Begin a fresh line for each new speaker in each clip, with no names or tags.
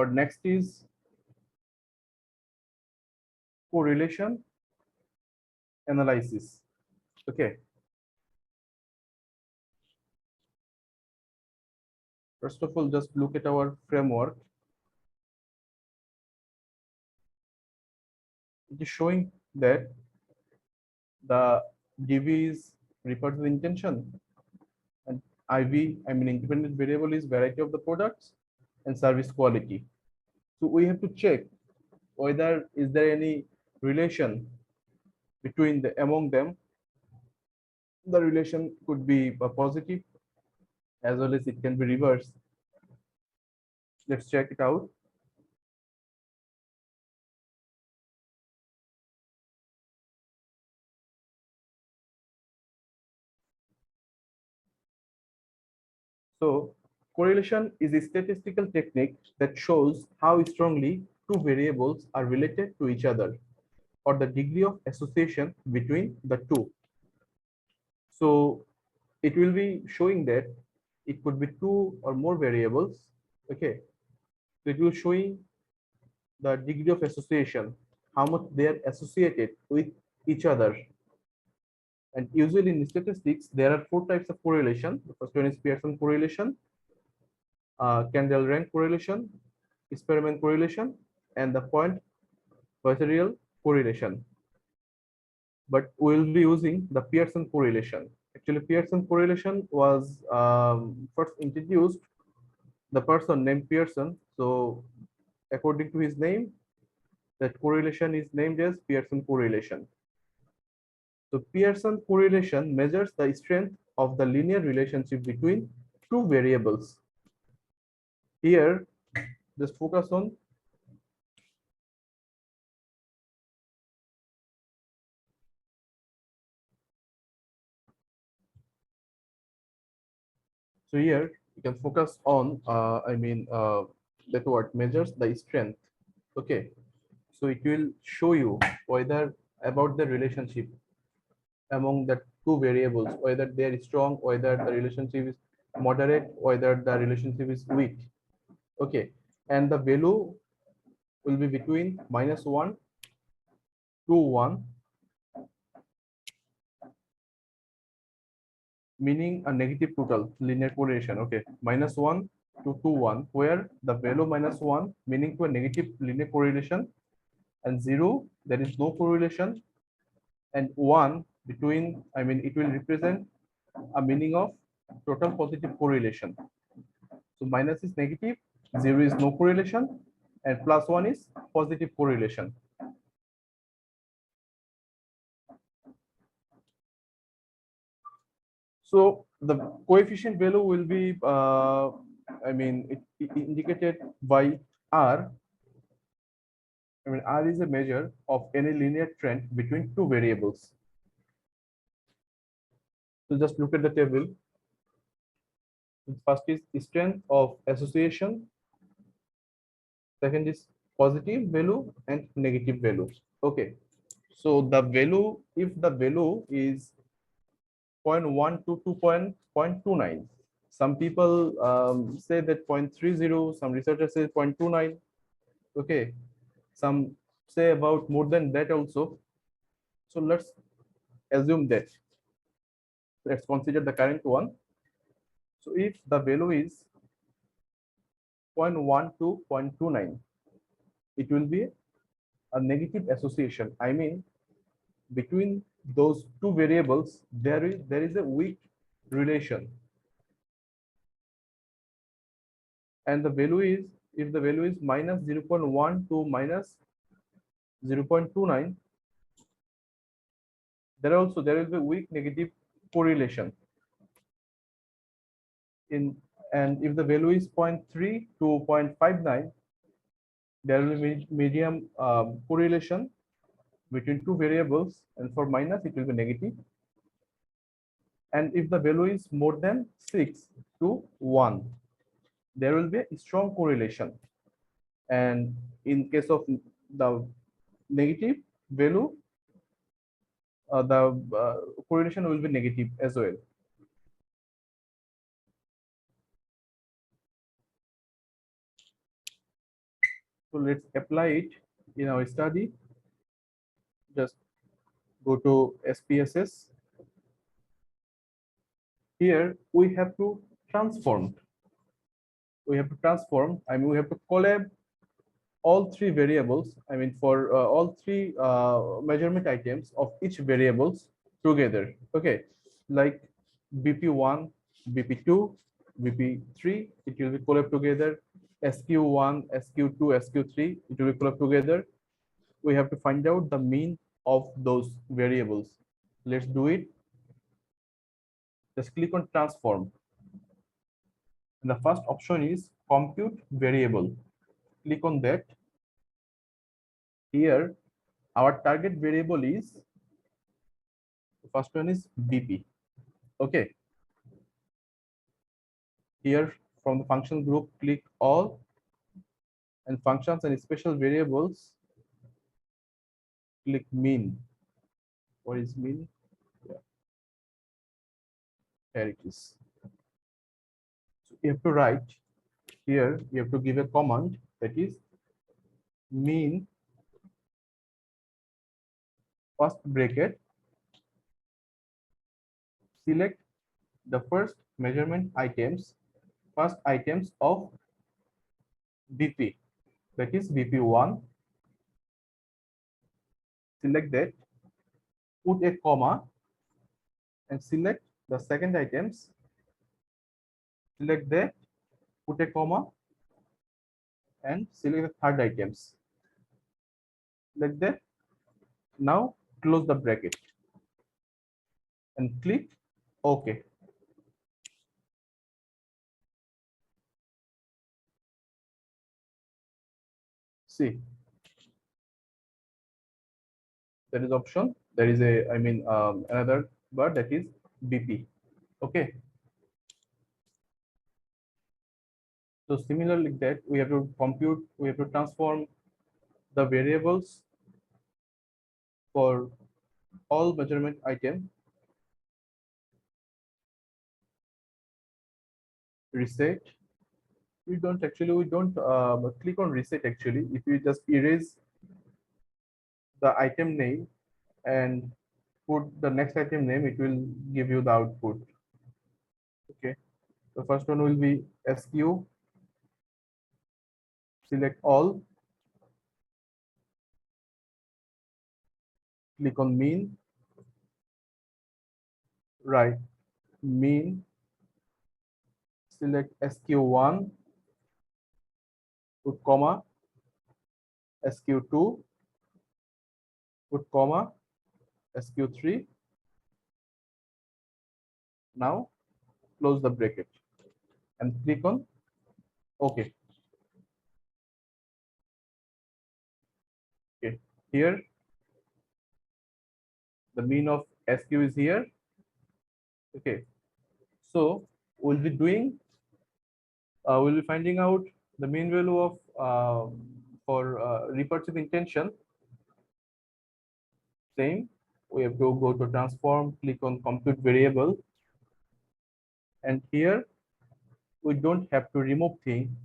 or next is correlation analysis. Okay. First of all, just look at our framework. It is showing that the DV is referred to the intention, and IV, I mean independent variable, is variety of the products and service quality. So we have to check whether is there any relation between among them. The relation could be positive as well as it can be reversed. Let's check it out. So correlation is a statistical technique that shows how strongly two variables are related to each other, or the degree of association between the two. So it will be showing that it could be two or more variables. Okay, so it will showing the degree of association, how much they are associated with each other. And usually in statistics, there are four types of correlation. The first one is Pearson correlation, 𝐸𝐭𝐬𝐿 correlation, Spearman correlation, and the point Poisson correlation. But we'll be using the Pearson correlation. Actually, Pearson correlation was first introduced the person named Pearson. So according to his name, that correlation is named as Pearson correlation. So Pearson correlation measures the strength of the linear relationship between two variables. Here, just focus on so here you can focus on that word measures the strength. Okay, so it will show you whether about the relationship among the two variables, whether they are strong, whether the relationship is moderate, whether the relationship is weak. Okay, and the value will be between -1 to 1, meaning a negative total linear correlation. Okay, -1 to 2, 1, where the value -1 meaning to a negative linear correlation, and 0 there is no correlation, and 1 between, it will represent a meaning of total positive correlation. So minus is negative, 0 is no correlation, and +1 is positive correlation. So the coefficient value will be, it indicated by R. R is a measure of any linear trend between two variables. So just look at the table. First is strength of association. Second is positive value and negative value. Okay. So the value, if the value is 0.1 to 0.29, some people say that 0.30, some researchers say 0.29. Okay, some say about more than that also. So let's assume that. Let's consider the current one. So if the value is 0.1 to 0.29, it will be a negative association. Between those two variables, there is a weak relation. And the value is, if the value is -0.1 to -0.29, there will be weak negative correlation. And if the value is 0.3 to 0.59, there will be medium correlation between two variables, and for minus it will be negative. And if the value is more than 6 to 1, there will be a strong correlation. And in case of the negative value, the correlation will be negative as well. So let's apply it in our study. Just go to SPSS. Here we have to transform. We have to transform. I mean, we have to collab all three variables. I mean, for all three measurement items of each variables together. Okay, like BP1, BP2, BP3. It will be collab together. SQ1, SQ2, SQ3. It will be collab together. We have to find out the mean of those variables. Let's do it. Just click on transform. And the first option is compute variable. Click on that. Here, our target variable is, the first one is BP. Okay. Here from the function group, click all, and functions and special variables, click mean. What is mean? Yeah. Here it is. So you have to write here, you have to give a command that is mean first bracket, select the first measurement items, first items of BP, that is BP1. Select that, put a comma, and select the second items. Select that, put a comma, and select the third items. Like that. Now close the bracket and click OK. See, there is option. There is a, I mean, another bar that is BP. Okay. So similarly, that we have to compute, we have to transform the variables for all measurement item. Reset. We don't click on reset actually. If you just erase the item name and put the next item name, it will give you the output. Okay. The first one will be SQ. Select all. Click on mean. Right. Mean. Select SQ1. Put comma. SQ2. Put comma. SQ3. Now close the bracket and click on OK. Okay. Here the mean of SQ is here. Okay. So we'll be finding out the mean value of for repurchase intention. Same. We have to go to transform, click on compute variable, and here we don't have to remove thing.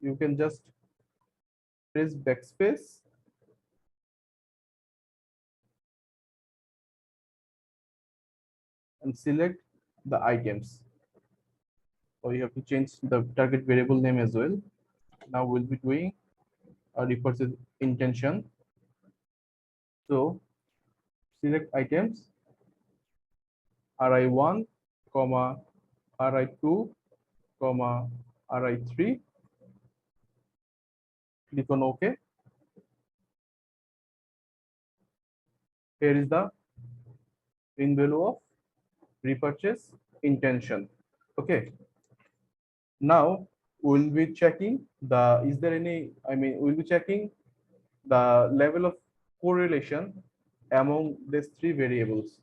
You can just press backspace and select the items. So you have to change the target variable name as well. Now we'll be doing a repurchase intention. So select items RI1, RI2, RI3. Click on OK. Here is the mean value of repurchase intention. Okay. Now we'll be checking the, is there any, I mean, we'll be checking the level of correlation among these three variables.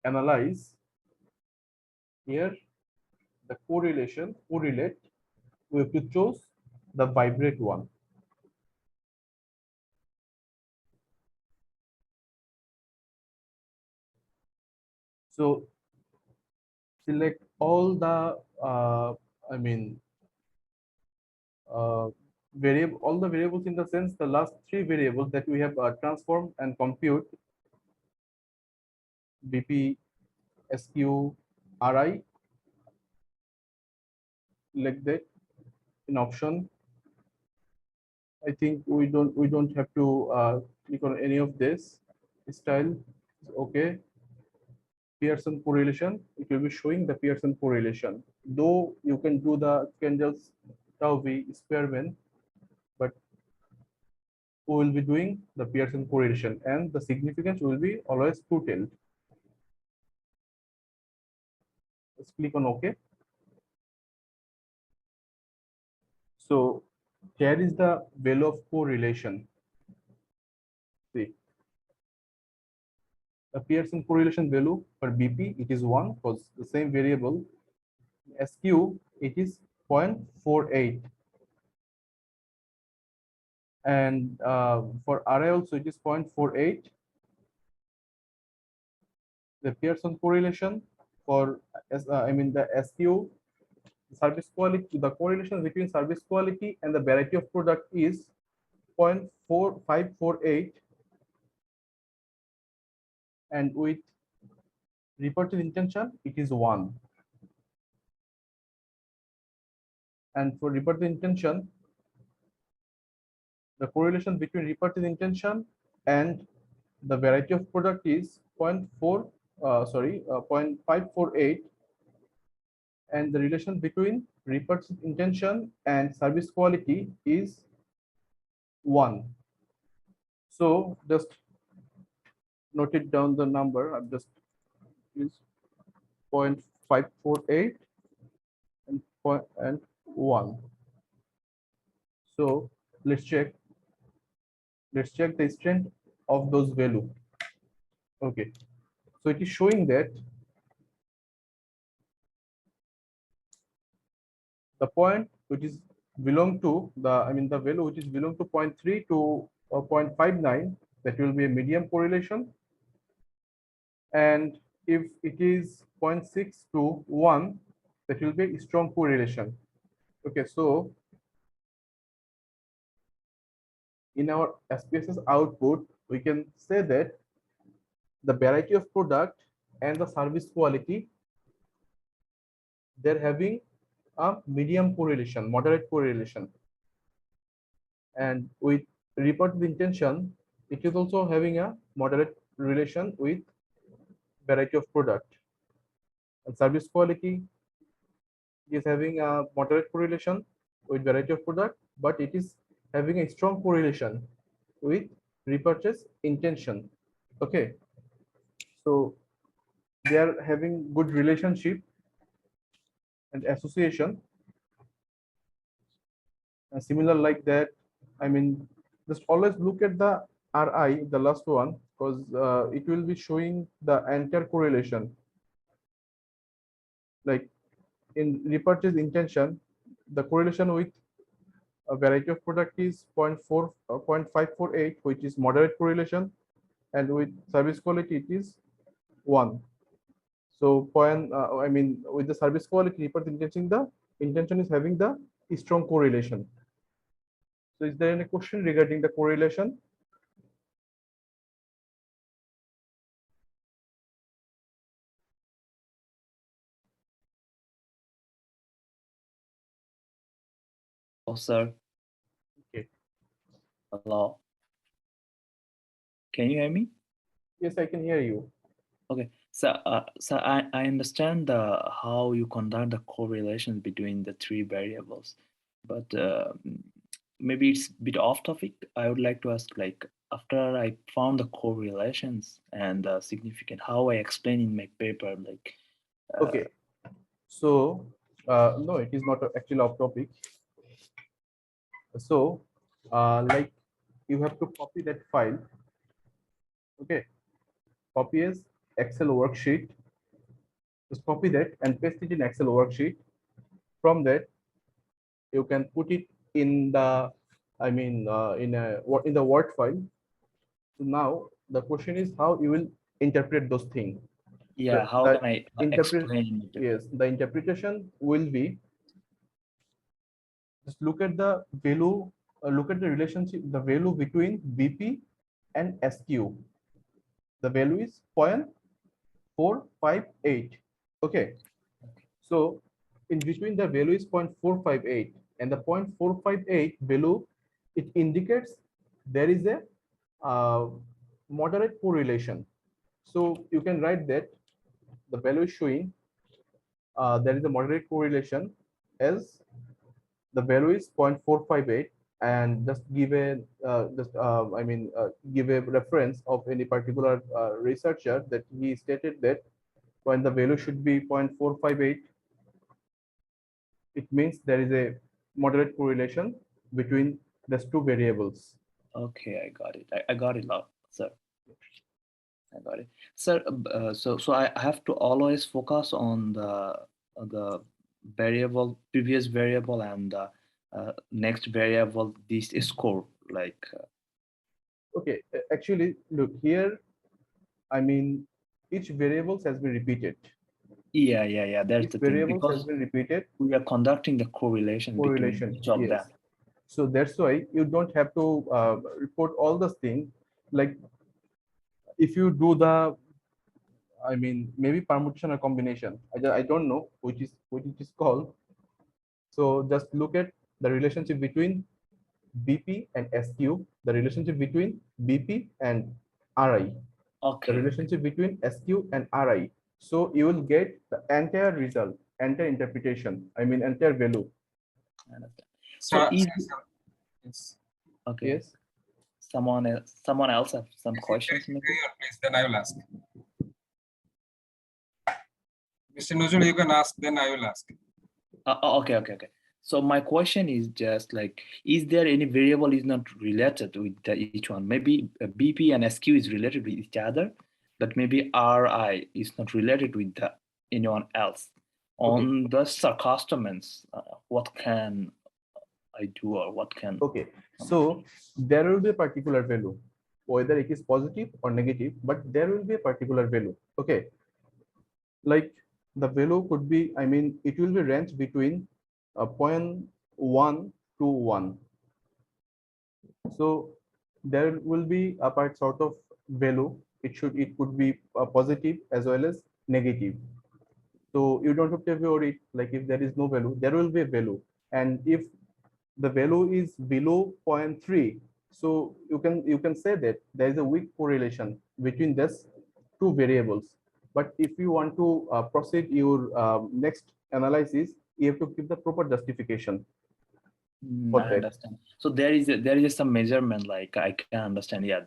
Analyze. Here the correlate, we have to choose the vibrate one. So select all the uh, I mean, uh, variable, all the variables in the sense the last three variables that we have transformed and compute BP, SQ, RI, like that in option. I think we don't have to click on any of this. Style is okay. Pearson correlation, it will be showing the Pearson correlation. Though you can do the Kendall's 𝐸 experiment, but we will be doing the Pearson correlation and the significance will be always two-tailed. Let's click on OK. So here is the value of correlation. See, the Pearson correlation value for BP, it is 1 because the same variable. SQ, it is 0.48. And for RI also, it is 0.48. The Pearson correlation for the SQ service quality, the correlation between service quality and the variety of product is 0.4548, and with repurchase intention it is 1. And for repurchase intention, the correlation between repurchase intention and the variety of product is 0.548, and the relation between repurchase intention and service quality is 1. So just note it down the number. I'm just is 0.548 and 1. So let's check the strength of those value. Okay, so it is showing that the point which is belong to the value which is belong to 0.3 to 0.59, that will be a medium correlation, and if it is 0.6 to 1, that will be a strong correlation. Okay, so in our SPSS output, we can say that the variety of product and the service quality, they're having a medium correlation, moderate correlation. And with repurchase intention, it is also having a moderate relation with variety of product. And service quality is having a moderate correlation with variety of product, but it is having a strong correlation with repurchase intention. Okay, so they are having good relationship and association, and similar like that. I mean, just always look at the RI, the last one, because it will be showing the entire correlation. Like in repurchase intention, the correlation with a variety of product is 0.548, which is moderate correlation, and with service quality it is 1. So with the service quality repurchase intention, the intention is having the strong correlation. So is there any question regarding the correlation?
Oh, sir.
Okay.
Hello. Can you hear me?
Yes, I can hear you.
Okay. So, I understand how you conduct the correlations between the three variables, but maybe it's a bit off topic. I would like to ask, like, after I found the correlations and the significant, how I explain in my paper, like.
Okay. So, no, it is not actually off topic. So, like you have to copy that file. Okay, copy as Excel worksheet. Just copy that and paste it in Excel worksheet. From that, you can put it in the, in the Word file. So now the question is how you will interpret those things.
Yeah, how
the
can I
interpret
explain it?
yes, the interpretation will be, just look at the value, look at the relationship, the value between BP and SQ. The value is 0.458. Okay, so in between the value is 0.458 and the 0.458 value, it indicates there is a moderate correlation. So you can write that the value is showing there is a moderate correlation as the value is 0.458, and just give a give a reference of any particular researcher that he stated that when the value should be 0.458, it means there is a moderate correlation between these two variables.
Okay, I got it. I got it now, sir. I got it, sir. So I have to always focus on the variable, previous variable, and the next variable, this score. Like,
Okay, actually, look here. I mean, each variables has been repeated.
yeah. That's
Each
the thing,
variables has
because
been repeated.
we are conducting the correlation between each of them.
Yes. So that's why you don't have to report all those things. Like if you do the, I mean, maybe permutation or combination. I don't know which it is called. So just look at the relationship between BP and SQ, the relationship between BP and RI, the
Okay.
relationship between SQ and RI. So you will get the entire result, entire interpretation, I mean, entire value.
I understand.
So,
So easy.
yes.
Okay.
Yes.
Someone else have some questions, maybe?
Please, then I will ask. Mr. Nurul, you can ask, then I will ask.
Okay. So my question is just like, is there any variable is not related with each one? Maybe BP and SQ is related with each other, but maybe RI is not related with anyone else. On the circumstance, what can I do, or what can?
Okay, so there will be a particular value, whether it is positive or negative, but there will be a particular value. Okay, like the value could be, I mean, it will be range between 0.1 to 1. So there will be a part sort of value. It could be positive as well as negative. So you don't have to worry, like if there is no value, there will be a value. And if the value is below 0.3, so you can say that there is a weak correlation between these two variables. But if you want to proceed your next analysis, you have to give the proper justification for
I
that.
understand. So there is some measurement, like I can understand. Yeah,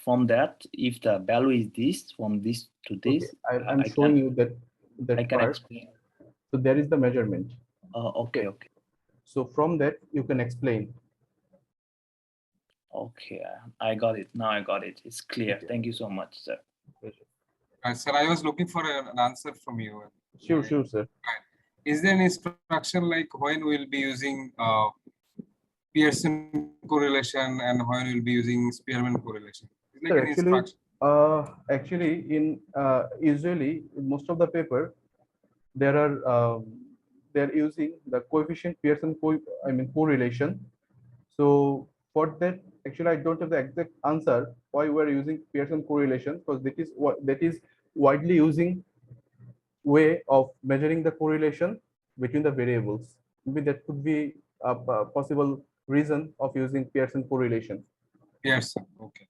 from that, if the value is this, from this to this,
Okay, I'm showing you that
I can
part.
explain.
So there is the measurement.
Okay.
So from that you can explain.
Okay, I got it. Now I got it. It's clear.
Okay.
Thank you so much, sir.
Sir, I was looking for an answer from you.
Sure, sir.
Is there any instruction like when we'll be using Pearson correlation and when we'll be using Spearman correlation? Is like
Sir,
an instruction?
actually, in usually in most of the paper, there are they're using the coefficient Pearson correlation. So for that, actually, I don't have the exact answer why we're using Pearson correlation, because that is widely using way of measuring the correlation between the variables. Maybe that could be a possible reason of using Pearson correlation.
Pearson, okay.